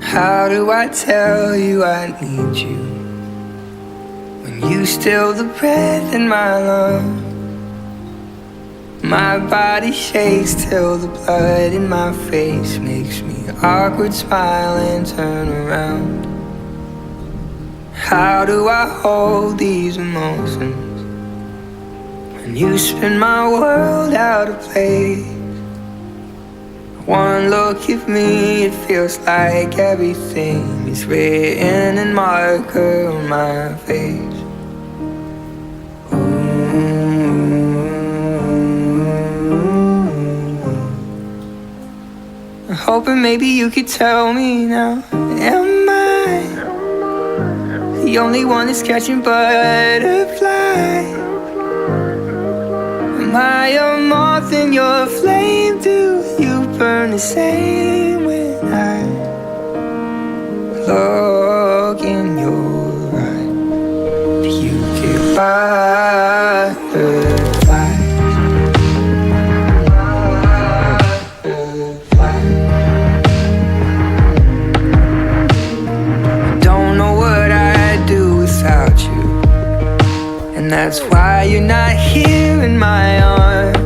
How do I tell you I need you when you still the breath in my lungs? My body shakes till the blood in my face makes me awkward smile and turn around. How do I hold these emotions when you spin my world out of place? One look at me, it feels like everything is written in marker on my face. I'm hoping maybe you could tell me now, am I the only one that's catching butterflies? Am I a moth in your flame? Do you burn the same when I look in your eyes? Do you get butterflies? Don't know what I'd do without you, and that's why you're not here in my arms.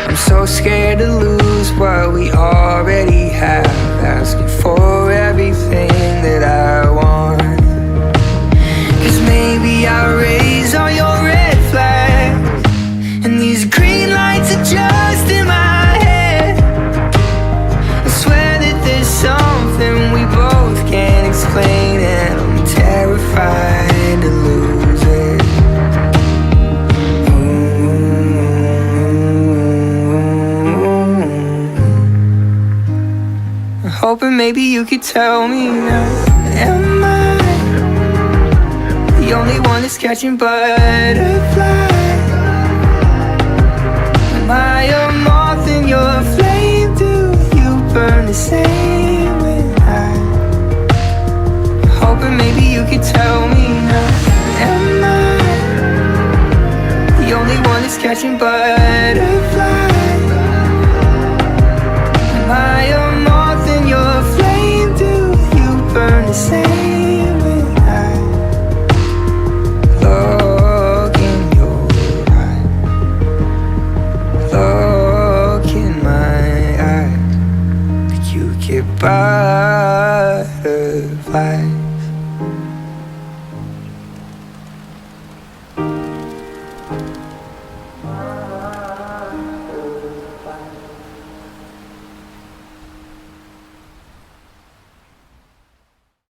I'm so scared to lose what we already have, asking for everything that I want. 'Cause maybe I'll raise all your red flags, and these green lights are just in my head. I swear that there's something we both can't explain, and I'm terrified to lose it. Hoping maybe you could tell me now, am I the only one that's catching butterflies? Am I a moth in your flame? Do you burn the same when hoping maybe you could tell me now, am I the only one that's catching butterflies? Am I a moth in your flame? Do you burn the same when I look in your eyes? Look in my eyes. Do you get butterflies?